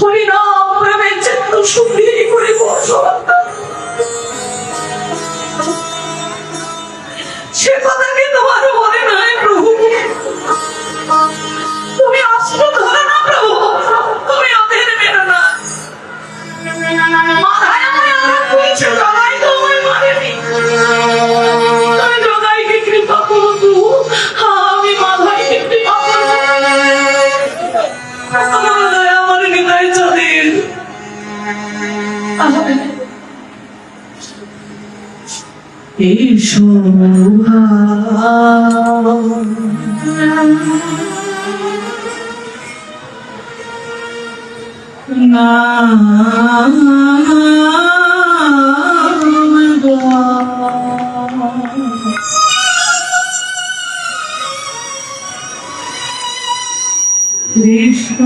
হরিনাম প্রেমের চিত্ত শুদ্ধি করে বসবাস সে কথা কি তোমার মনে নাই প্রভু? তুমি অস্ত্র ধরে না প্রভু, তুমি ওদের মেরো না। মাথায় আমার আঘাত করেছে, জগাই তো আমার মারেনি। তুমি জগাইকে কৃপা করো প্রভু, আমি মাথায়কে কৃপা করো। আমার দয়া আমার হৃদয় চাঁদের এই শোভা না কৃষ্ণ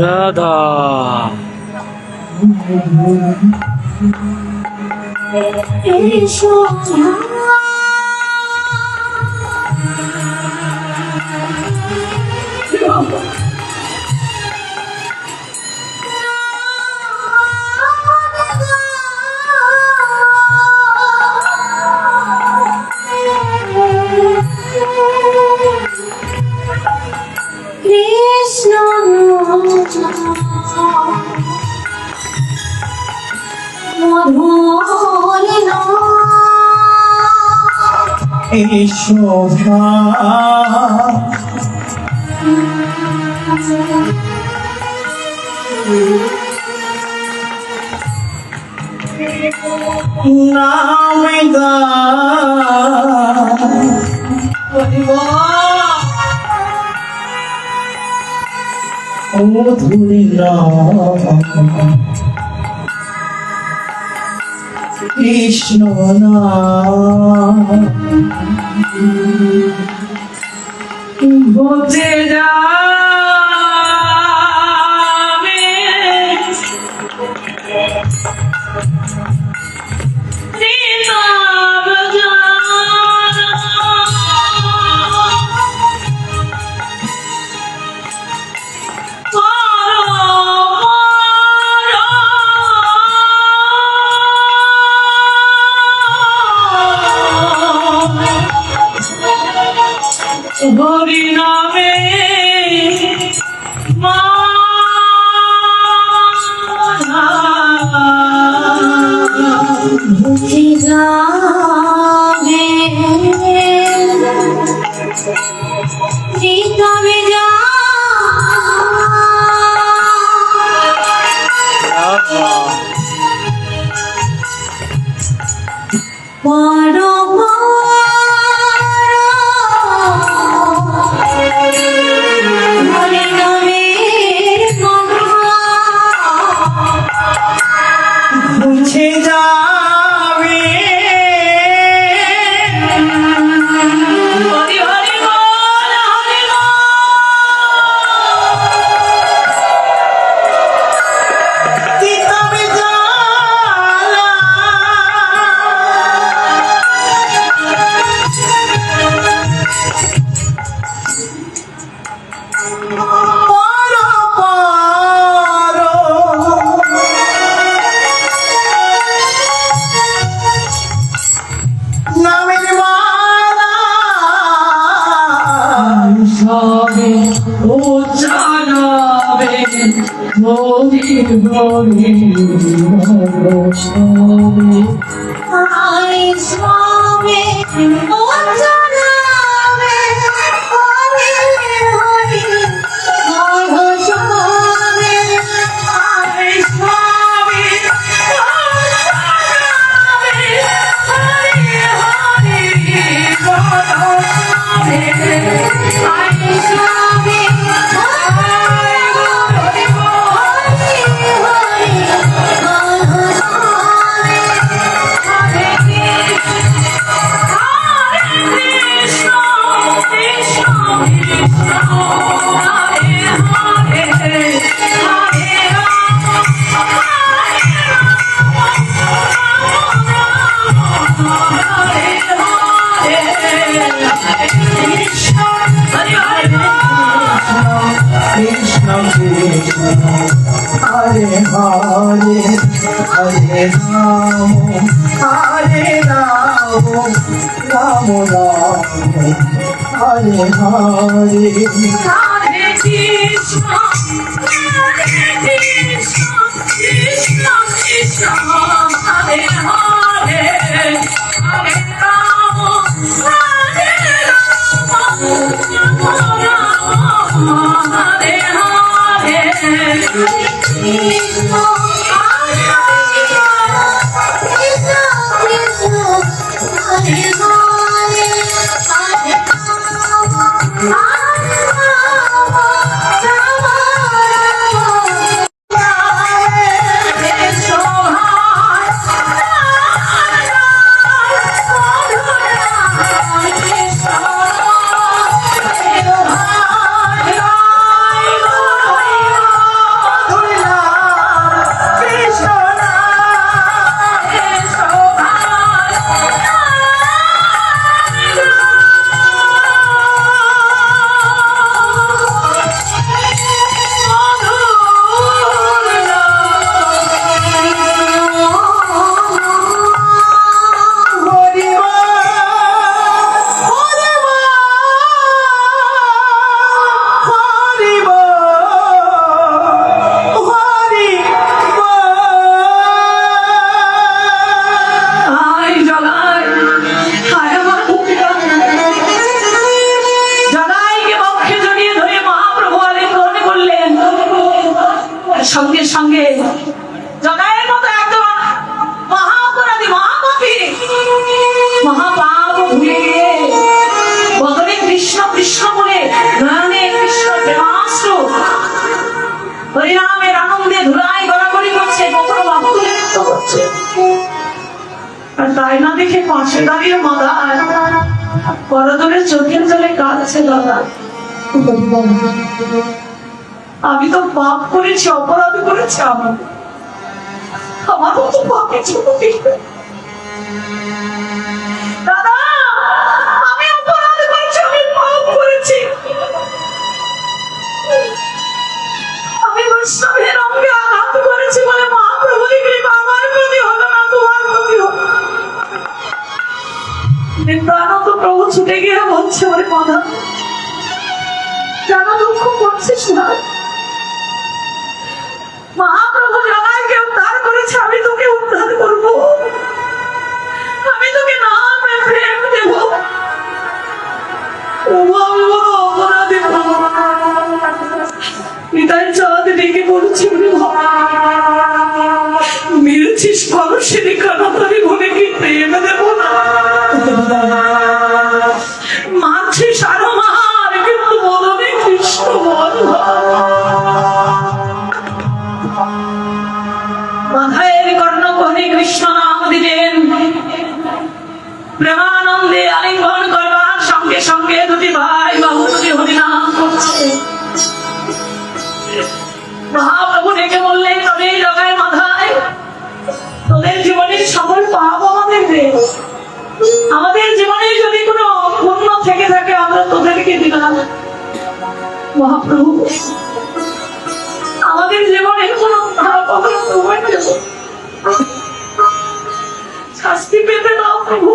রাধা এই শোভা নামে গা মধুরী কৃষ্ণ বুঝে যাবে হরি নামে বুঝে যাবে হৃদয়ে যা বুঝে যাবে হরি হরি বল হরি তবে জালা সবে ও জানাবে হরি হরি সবে আই স্বামী ও জানাবে হরি হরি মধু স্বামী আই স্বামী ও জানাবে হরি হরি বলো স্বামী আই স্বামী হরি হরি মধু স্বামী হরে Krishna Krishna Krishna Hare Hare Hare Ram Hare Hare Krishna Hare Hare Hare Ram Ram Hare Hare Hare Krishna, Hare Krishna, Krishna Krishna, Hare Hare, Hare Rama, Hare Rama, Rama Hare Hare. Krishna, আয় জগাই, আয় আমার গোপিকা। জগাইকে বক্ষে জড়িয়ে ধরে মহাপ্রভু আলিঙ্গন করলেন। সঙ্গে সঙ্গে জগাইয়ের মতো একজন মহাপরাধী মহাপাপী মহাপাপ ভুলে গিয়ে বদলে কৃষ্ণ কৃষ্ণ বলে নয়নে কৃষ্ণ প্রেমাশ্রু হরিনামের আনন্দে ধুলায় গড়াগড়ি করছে, কখনো বাহু তুলে নৃত্য করছে। আর তাই না দেখে পাশে দাঁড়িয়ে মাদা করদরে চোখের জলে কাঁদছে দাদা। আমি তো পাপ করেছি, অপরাধ করেছি, আমার মতো পাপে ছোট দাদা, আমি অপরাধ করেছি, আমি পাপ করেছি। আমি বৈষ্ণবের অঙ্গে আঘাত করেছি বলে মহাপ্রভুর কৃপা আমার প্রতি হলো না, তোমার প্রতি হলো। নিত্যানন্দ প্রভু ছুটে গিয়ে বলছে, ওরে মাধা, কেন দুঃখ করছিস না? মহাপ্রভু জগাইকে উদ্ধার করেছে, আমি তোকে উদ্ধার করবো, আমি তোকে নামে প্রেম দেব। প্রভু, আমি বড় অপরাধী প্রভু। নিতাই চাঁদ ডেকে বলছি, মেরেছিস মানুষেরই কানাতারি বলে কি প্রেম দেব না? মারছিস আরো মার, কিন্তু বলনে কৃষ্ণ বল। মাথায়ের কর্ণকোণে কৃষ্ণ নাম দিলেন। প্রেমানন্দে আলিঙ্গন করবার সঙ্গে সঙ্গে দুটি ভাই বাহু তুলে হরিনাম করছে। মহাপ্রভু ডেকে বললেন, তোদের জগায় মাথায়, তোদের জীবনের সকল পাপ আমাদের দে। আমাদের জীবনে যদি কোনো পুণ্য থেকে থাকে আমরা তোদেরকে দিলাম। মহাপ্রভু, আমাদের জীবনের কোনো পাপ আমরা তোমায় দেব, শাস্তি পেতে দাও প্রভু।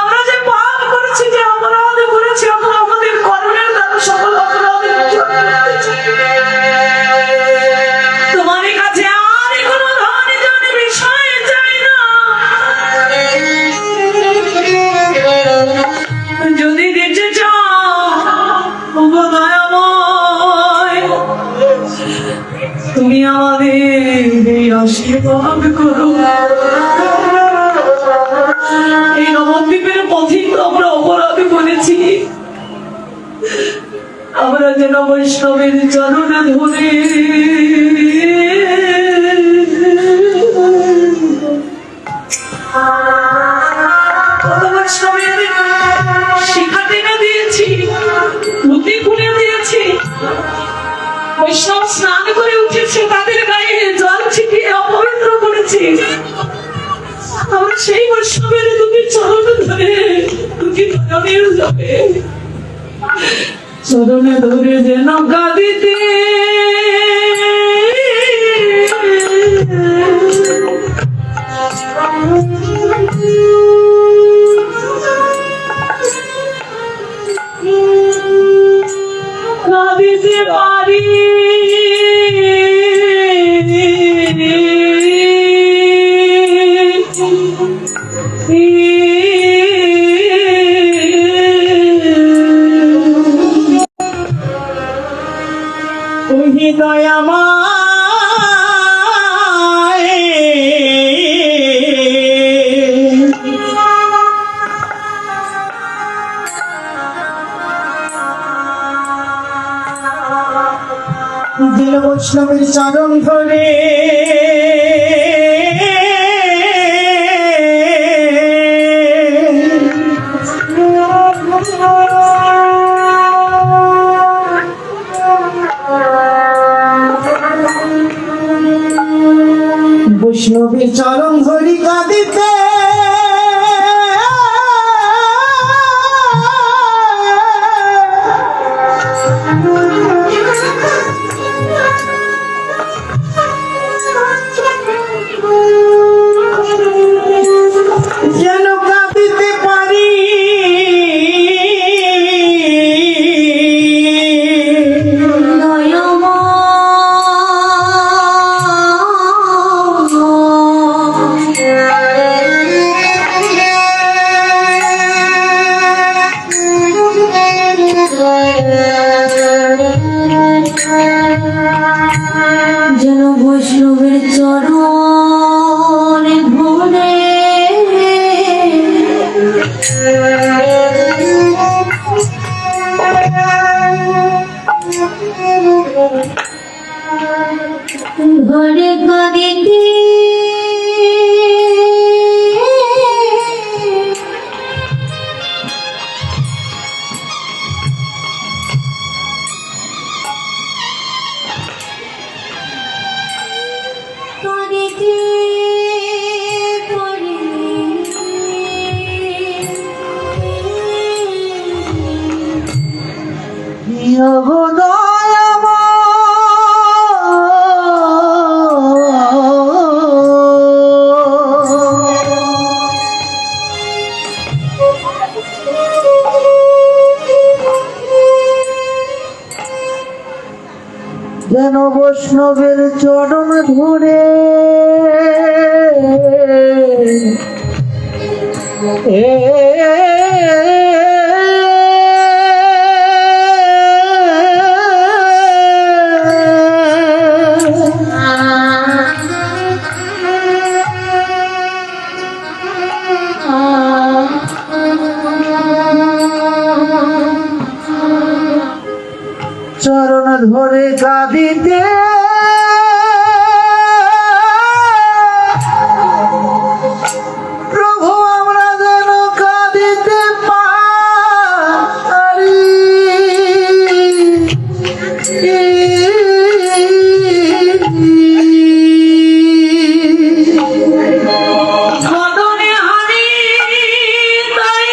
আমরা যে পাপ করেছি, যে অপরাধ করেছি, আমরা আমাদের কর্মের দ্বারা সকল অপরাধের জন্য তোমার কাছে আর কোনো ধন জন বিষয় চাই না। যদি দিতে চাও দয়াময়, তুমি আমাদের এই আশীর্বাদ করো। এই নবদ্বীপের পথিক আমরা অপরাধ করেছি, আমরা যেন বৈষ্ণবের চরণে ধরে বৈষ্ণবের শিখা টেনে দিয়েছি, ধুতি খুলে দিয়েছি। বৈষ্ণব স্নান করে উঠেছে, তাদের গায়ে জল ছিটিয়ে অপবিত্র করেছি। আমরা সেই বৈষ্ণবের দুটি চরণ ধরে দুটি নয়নের যাবে চরণে ধরে যেন কাঁদিতে কাঁদিতে পারি তুমি দিল বৈষ্ণবের চরণ ধরে বৈষ্ণবের চরণ ধরি কাঁদিতে যেন কাঁদিতে পারি যেন বৈষ্ণবের চরণ ধরে ঘরে কাঁদিতে কাঁদিতে পারি যেন বৈষ্ণবের চরণ ধরে চরণ ধরে কাঁদিতে প্রভু আমরা যেন কাঁদিতে পারি মদনে হারি তাই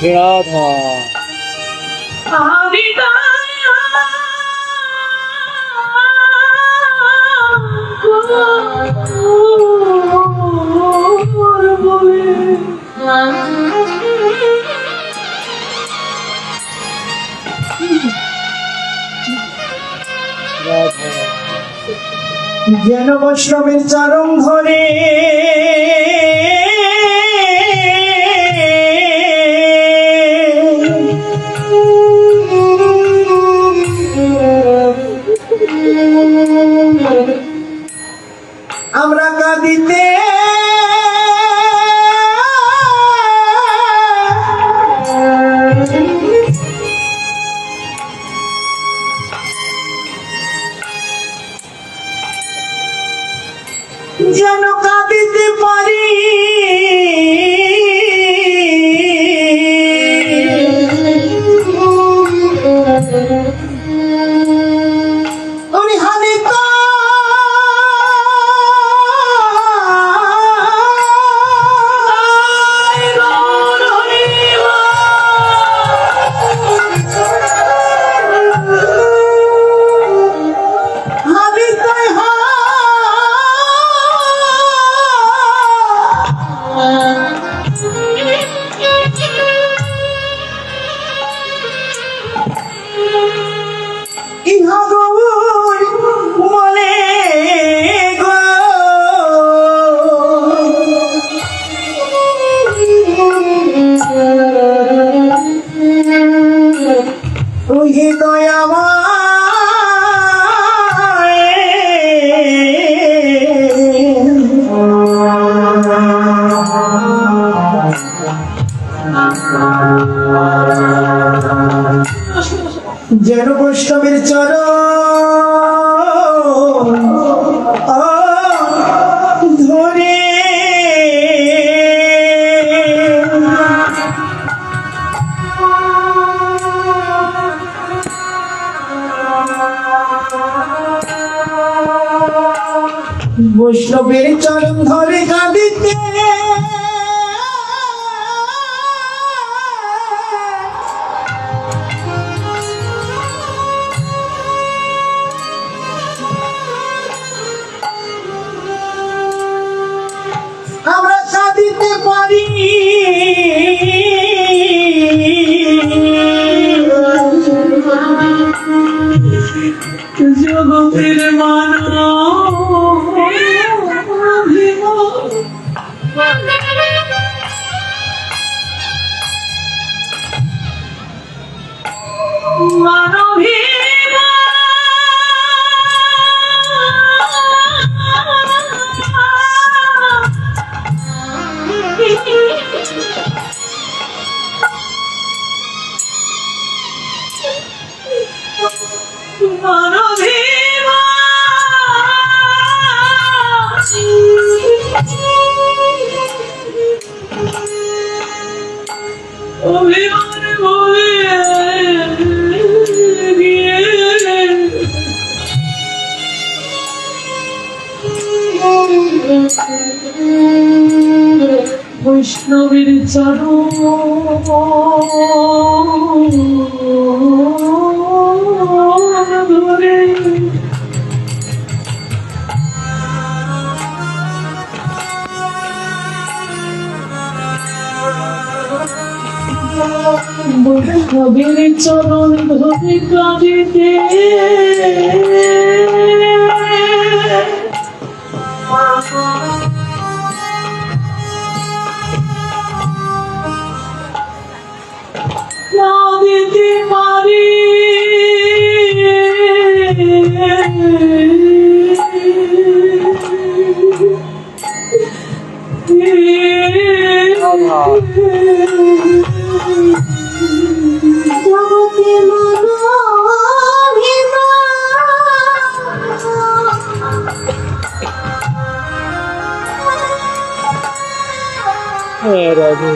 রাধা হারি তাই রাধা যেন বৈষ্ণবের চরণ ধরে আমরা কাঁদিতে যেন কাঁদিতে যেন বৈষ্ণবের চরণ ধরে বৈষ্ণবের চরণ ধরে কাঁদিতে আমরা কাঁদিতে পারি জগতের মানব অভিমান বলে গিয়ে বৈষ্ণবের চরণ ধরে বৈষ্ণবের চরণ ধরে কাঁদিতে কাঁদিতে পারি জগতে হে রাধে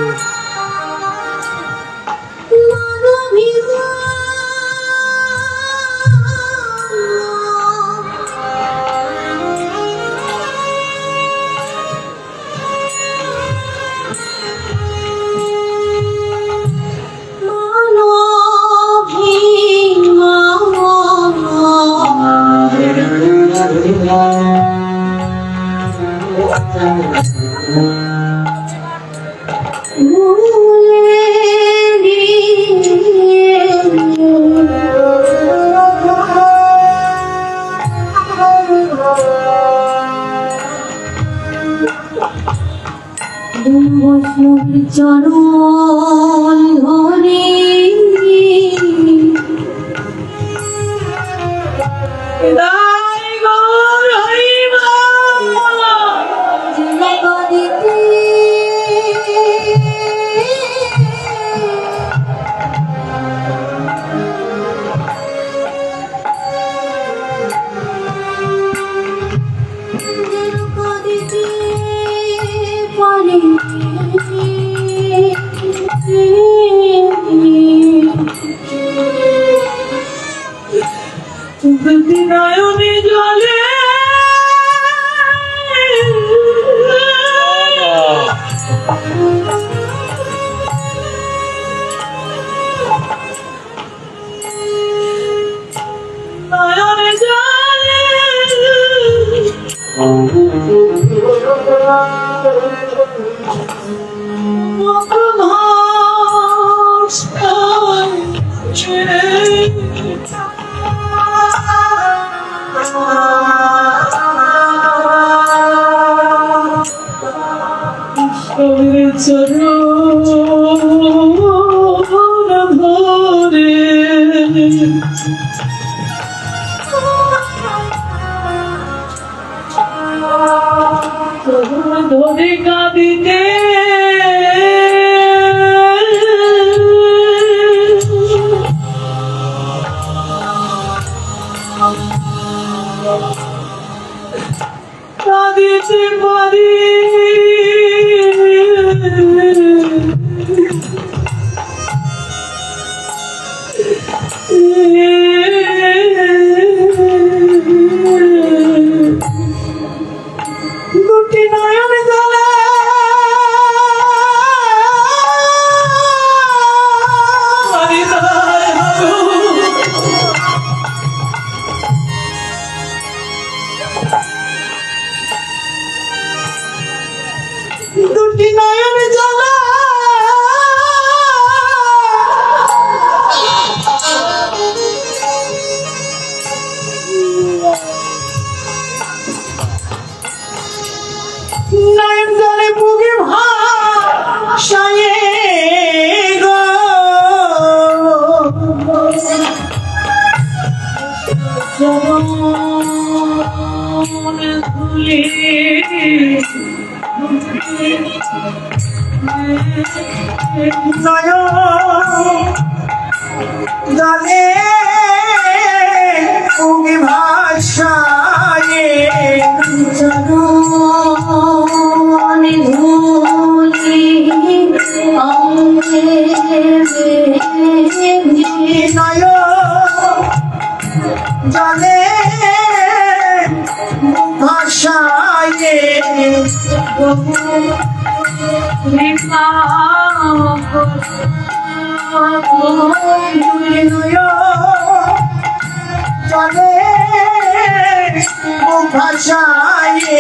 বৈষ্ণবের চরণ ধরে দাই গৌর হইবা যেন কাঁদিতে যেন কাঁদিতে পারে দুটি নয়নে জলে নয়নে জলে ধরে কাঁদিতে দুটি নয়ন জ্বালা নয়ন জলে বুকে ভাসায়ে গো জলে বুকে ভাসায়ে চরণে ধুলি অঙ্গে নয় জলে ভাষায়ে নয় জলে ভাষায়ে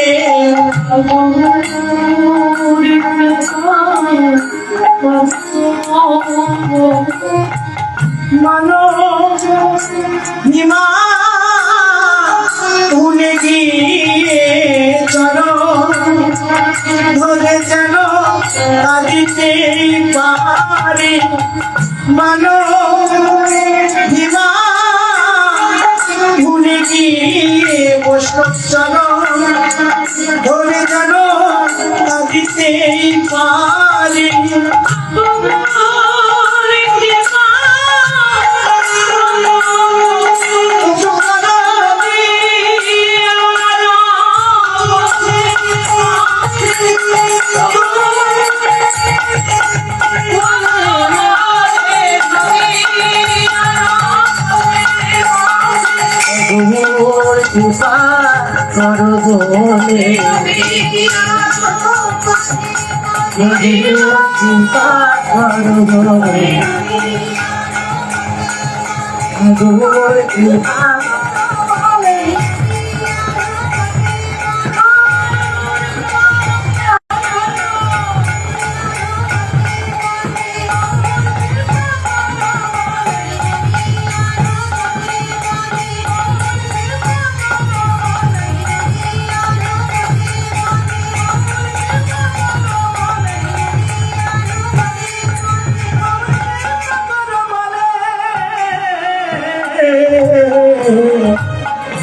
মানো নিমা ভুলে গিয়ে চলো ধরে যেন কাঁদিতে পারে মানো নিমা ভুলে গিয়ে বসলো চলো ধরে যেন কাঁদিতে পারে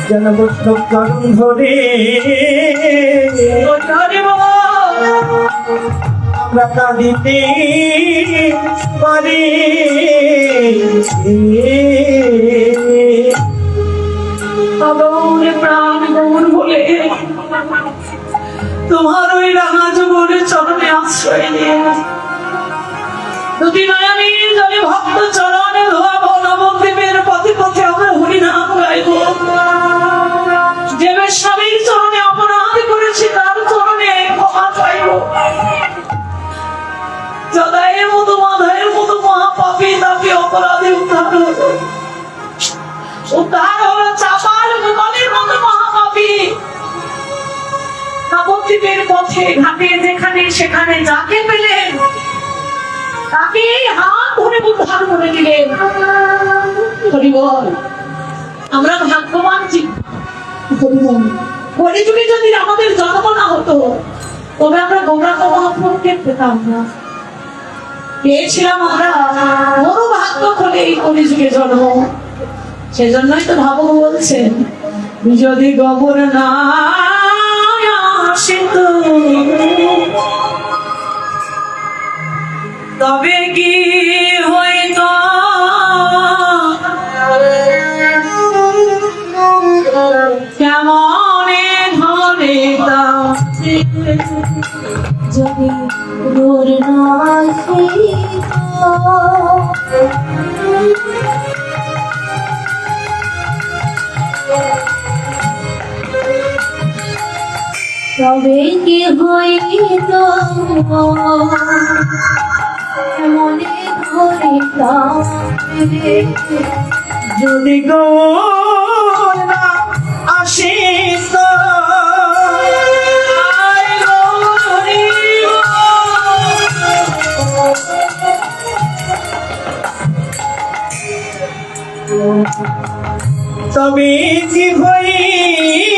যেন বৈষ্ণব চরণ ধরে আমরা কাঁদিতে পারি প্রাণ গৌর বলে তোমার ওই রাঙা যুগলের চরণে আশ্রয় নিয়ে দুটি নয়নী জলে ভক্ত চরণে ধোয়াবো নবদ্বীপের পথে পথে আমরা হরিনাম গাইব যে স্বামীর চরণে অপরাধ করেছি তার চরণে ক্ষমা চাইব জদায়ের মতো মাধায়ের মতো মহাপাপী তাকে অপরাধে উদ্ধার হলো উদ্ধার হলো চাপার গোপালের মতো মহাপাপী নবদ্বীপের পথে ঘাটে যেখানে সেখানে যাকে পেলেন তাকে হাত ধরে উদ্ধার করে দিলেন হরিবল আমরা ভাগ্যবান কলিযুগে যদি আমাদের জন্ম না হতো তবে আমরা গৌরাঙ্গ মহাপ্রভুকে পেতাম না পেয়েছিলাম আমরা বড় ভাগ্য করে এই কলিযুগে জন্ম সেজন্যই তো ভাবক বলছেন যদি গোবর না আসিত তবে কি হইত কেমনে ধরিতাম যদি দূর না আসিত তবে কি হইত মনে ধরিতাম যদি গোরা আসিত তবে কি হইত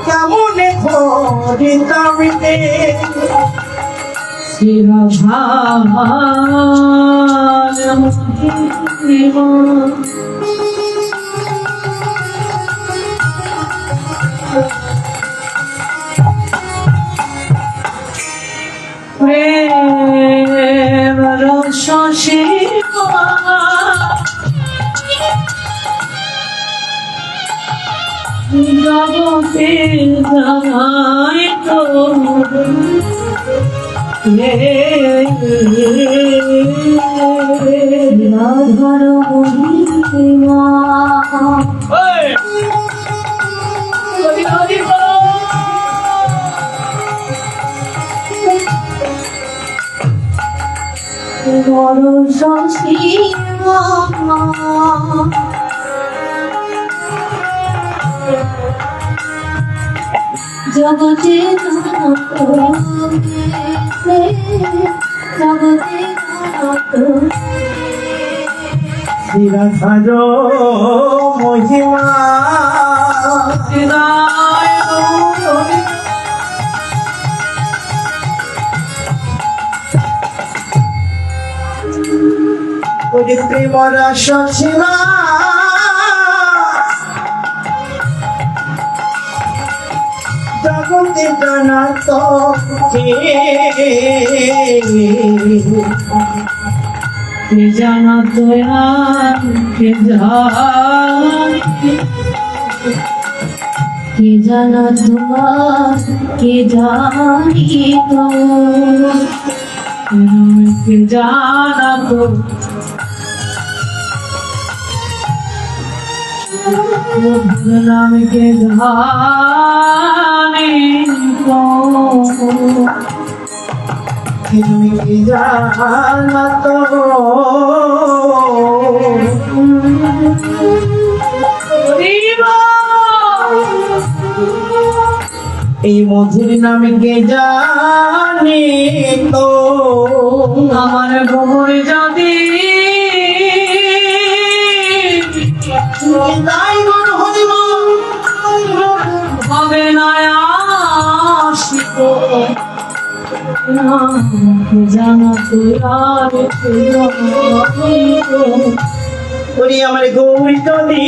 কেমনে করিতামিতে প্রেম রস জগতে জানাই তো রাধার মহিমা বড় সীমা জগতে জগতে রাধার মহিমা ওরে প্রেম রস সীমা জগতে জানাত কে জানা দয়া কে জানা তোমার কে জানি তো কে জানা তো নাম কে জানি তো তুমি কি জানাত এই মধুর নামে কে জানে তো আমার গোবর যদি তাই মন হরিব হবে না আশিক জানা তো আর ওরে আমার গৌরী যদি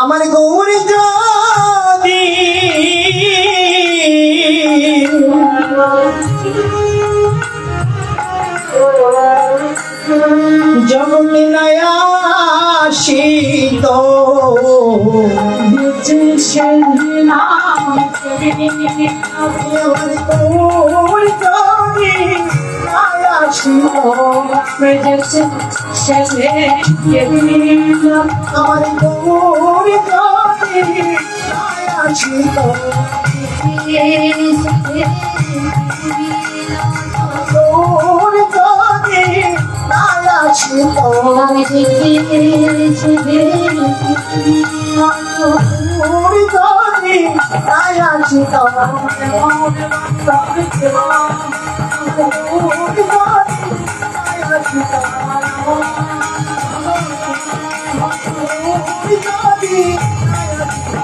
আমার গৌরী যদি জগতে নয়াসিত আমার গৌরী যদি নয়াসিত আমার গৌরী যদি নয়াসিত গৌরী যদি নয়াসিত আমি দেখেছি গৌরী যদি নয়াসিত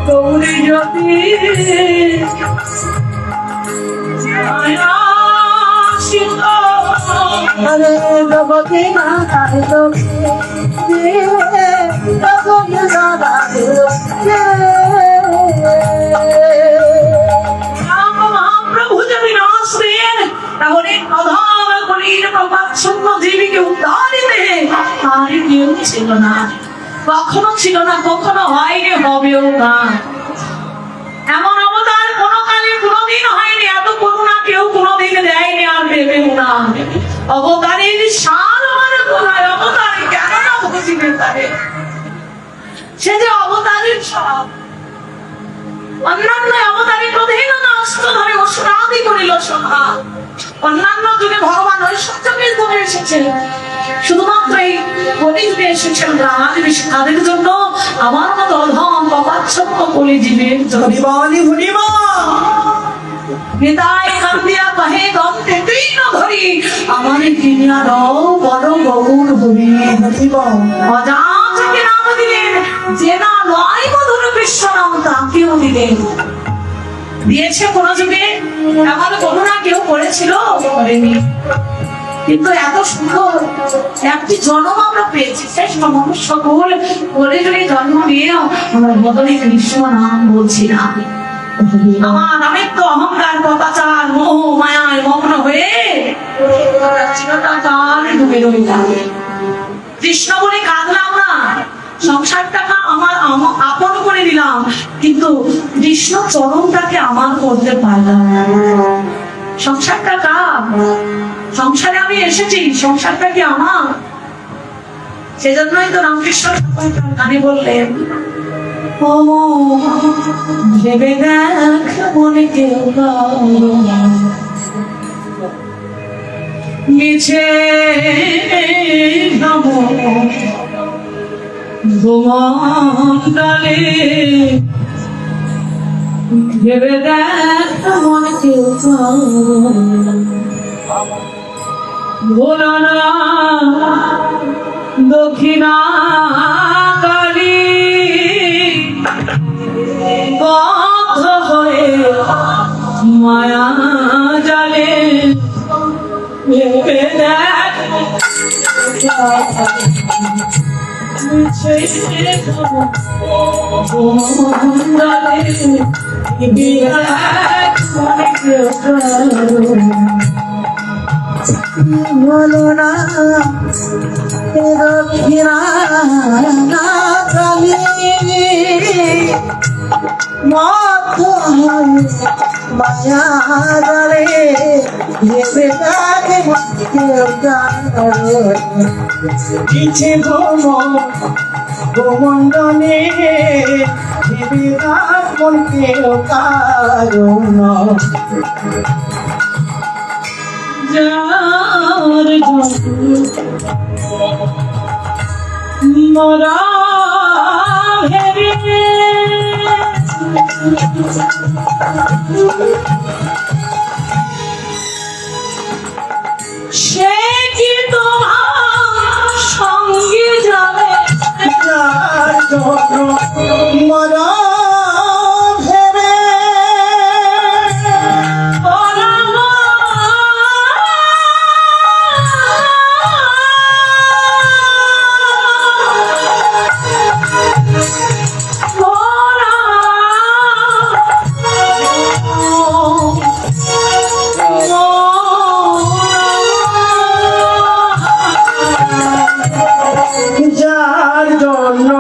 গৌরী যদি আরে জগতে না তাই জগতে না তাই মহাপ্রভু যদি না আসতেন তাহলে অধম কলির প্রপাচ্ছন্ন জীবীকে উদ্ধার দিতে আর কেউ ছিল না, কখনো ছিল না, কখনো হয়নি, হবেও না। এমন অবতার কোনো কালে কোনোদিন হয়নি, এত করুণা কেউ কোনোদিন দেয়নি আর দেবেও না। অবতারের সার আমার জীবের দ্বারে। সে যে অবতারের সব অন্যান্য অবতারের অধীন অস্ত্র ধরে অসুরাদি করিল সভা। অন্যান্য যুগে ভগবান ঐশ্বর্যকে ধরে এসেছে, শুধুমাত্র এই কলিযুগে এসেছেন রাজবেশে তাদের জন্য, আমার মতো অধম অবাচ্ছন্ন কলিজীবের জন্য। হরিবলি হরিবা নিতাই কান্দিয়া কহে দন্তে তৃণ ধরি, আমার কিনিয়া রও বড় গৌর হরি। অজাচকে নাম দিলেন, যে না নয় মধুর বিশ্বনাম তাকেও দিলেন। দিয়েছে কোন যুগে, এমন গণনা কেউ করেছিল? করেনি। কিন্তু এত সুন্দর একটি জন্ম আমরা পেয়েছি, শেষ মনুষ্য কুল বলে যদি জন্ম নিয়েও আমরা বদলে কৃষ্ণ নাম বলছি না। আমার আমিত্ব অহংকার পতাচার মোহ মায়ায় মগ্ন হয়ে চিরকাল ডুবে রইলাম। কৃষ্ণ বলে কাঁদলাম না, সংসারটাকে আমার আপন করে দিলাম, কিন্তু কৃষ্ণ চরণটাকে আমার করতে পারলাম না। সংসারটা কার? সংসারে আমি এসেছি, সংসারটা কি আমার? সেজন্যই তো রামকৃষ্ণ গানে বললেন, ও ভেবে দেখ মনে কেউ মিছে ভুমণ্ডলে, ভেবে দেখ মনে কেউ ভোলা না দক্ষিণা কালী বদ্ধ হয়ে মায়া জালে, ভেবে দেখ বলো না দক্ষিণা কালী মত মায়া জালে, ভেবে তাকে পিছে ভূমণ্ডলে, ভেবে তার মনকে কারণ যার মরা ভেবে সে কি তোমার সঙ্গে যাবে? মরা ভেবে যার জন্য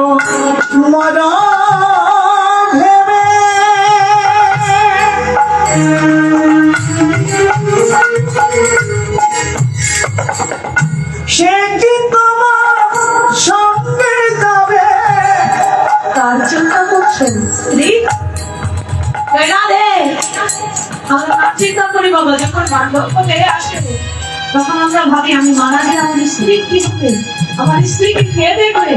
মরা ভেবে সে কি তোমার সঙ্গে যাবে? তার চিন্তা করছেন আমরা চিন্তা করি বাবা, যখন বার্ধক্য লেগে আসে তখন আমরা ভাবি আমি মারা গেলে আমার স্ত্রী কি হবে, আমার স্ত্রীকে খেয়ে দেখবে।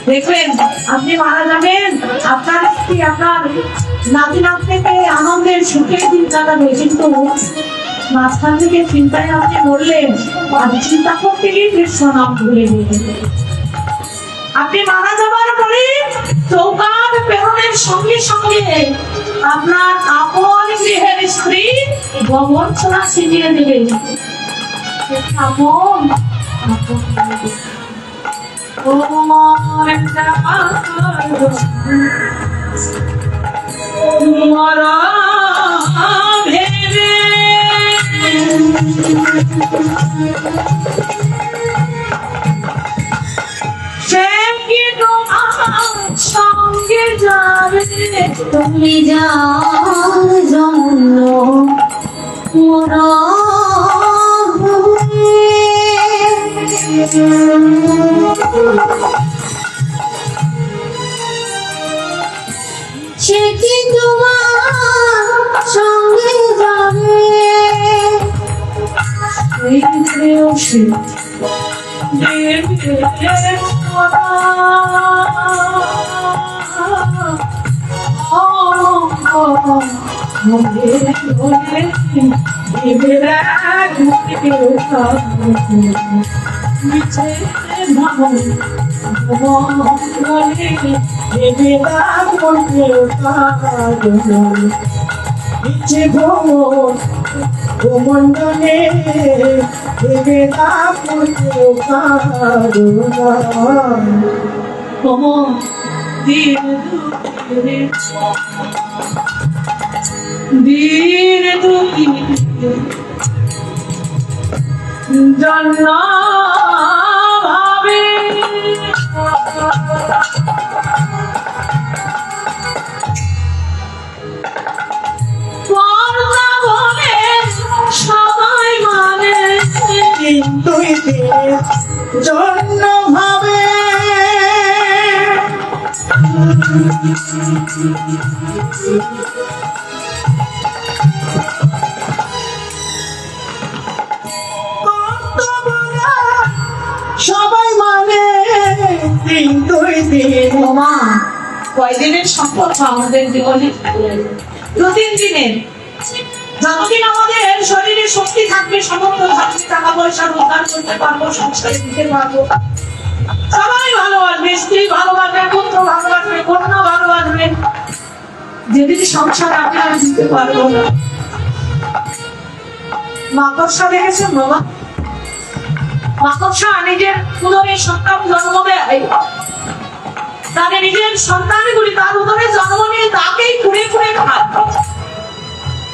দেখবেন আপনি মারা যাবেন, আপনার স্ত্রী আপনার নাতি নাতনিকে আনন্দের সুখের দিন কাটাবে, কিন্তু মাঝখান থেকে চিন্তায় আপনি মরলেন, আর চিন্তা করতে গিয়ে কৃষ্ণ নাম ভুলে গেলেন। আপনি মারা যাবার পরে চৌকাঠ প্রেরণের সঙ্গে সঙ্গে আপনার আপন গৃহের স্ত্রী গবর্ষণা ছিনিয়ে দেবে। আপন মরা ভেবে সে কি তোমার সঙ্গে যাবে? তুমি যার জন্য মরা সে কি তোমার সঙ্গে যাবে এই দিনেও সে দেবে সোনা। মনে মনে দেবে এক কেউ মিছে ভাবো মনে দেবে এক কেউ ইচ্ছে ভ্রমণ ভ্রমণ্ডলে দেবে না করতেও কারণ তোমার দিন দুঃখে দিন দুঃখে জন্ম ভাবে পর্দা বলে সবাই মানে দুই দিনের জন্য ভাবে সবাই মানে দিন দুই দিন মা কয়দিনের সম্পর্ক আমাদের জীবনে? দু তিন দিনের। যতদিন আমাদের শরীরে শক্তি থাকবে, সামর্থ্য থাকবে, টাকা পয়সা রোজগার করতে পারবো, সংসারে দিতে পারবো, সবাই ভালোবাসবে, স্ত্রী ভালোবাসবে, পুত্র ভালোবাসবে, কন্যা ভালোবাসবে। যেদিন সংসার আমি আর দিতে পারবো না। মাকড়সা দেখেছেন বাবা? মাকড়সা নিজের উদরে সন্তান জন্ম দেয়, তাদের নিজের সন্তানগুলি তার উদরে জন্ম নিয়ে তাকেই খুঁড়ে খুঁড়ে খায়।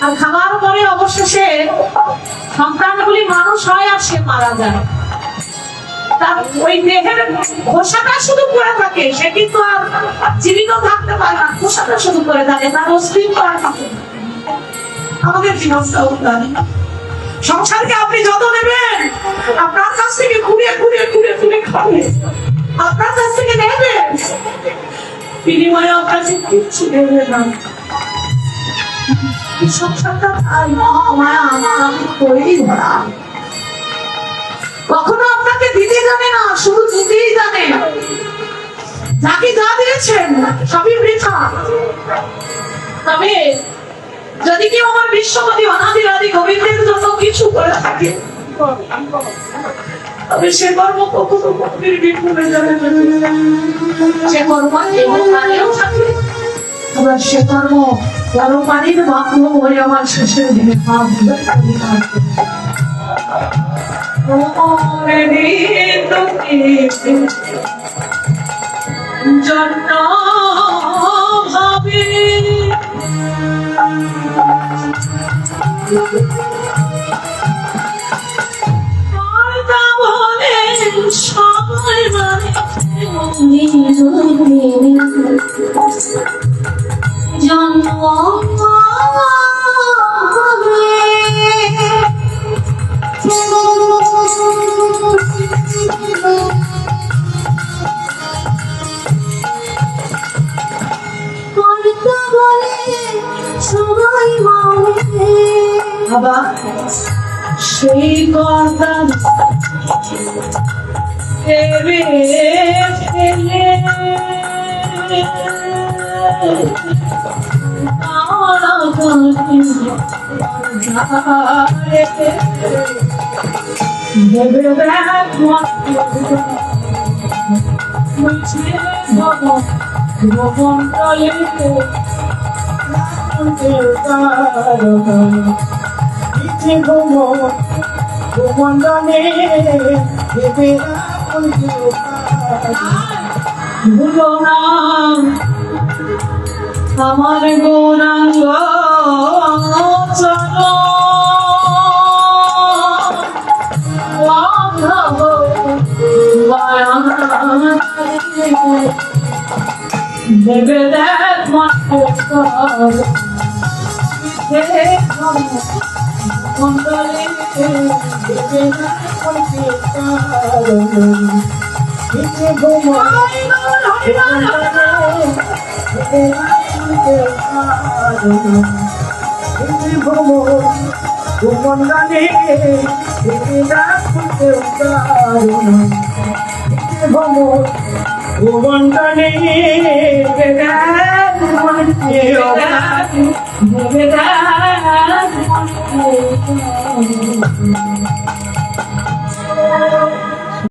আর খাওয়ার পরে অবশেষে সন্তানগুলি মানুষ হয় আর সে মারা যায়। তার ওই দেহের খোসাটা শুধু পড়ে থাকে, সে কিন্তু আর জীবিত থাকতে পারে না, খোসাটা শুধু পড়ে থাকে, তার অস্তিত্ব আর থাকে না। আমাদের জীবনটাও তাই। সংসারকে আপনি যত নেবেন, আপনার কাছ থেকে ঘুরে ঘুরে ঘুরে ঘুরে খাবে, আপনার কাছ থেকে নেবেন, বিনিময়ে আপনার কিচ্ছু নেবে না। সংসারটা তার মহামায়া আমার করেই ভরা। কখনো আপনাকে দিতে জানে না, শুধু দিতেই জানে। যাকে যা দিয়েছেন সবই বৃথা। তবে যদি কেউ আমার বিশ্বপতি অনাদি আদি গোবিন্দের জন্য কিছু করে থাকে, তবে সে কর্ম কখনো কবির বিপুলে যাবে না। সে কর্ম জীবনকালেও থাকে, আবার সে কর্ম পরপানির বাক্য হয়ে আমার শেষের দিনে ভাব জন্য ভাবে পর্দা বলে সবাই মানে জন্ম সবাই মানে বাবা সেই কথা ভেবে ফেলে ভেবে দেখ ভবন তলে ইচ্ছে ভ্রমণ ভ্রমণ্ডলে দেবে না করতেও কারণ ভুলো না আমার গৌরাঙ্গ চলো ভেবে দেখ মন্ডলে দেবে না করতে কারণ নিচে ঘুমোয় ঘুমন্ডলে দেবে না করতে কারণ ঘুমন্ডলে দেবে না করতে কারণ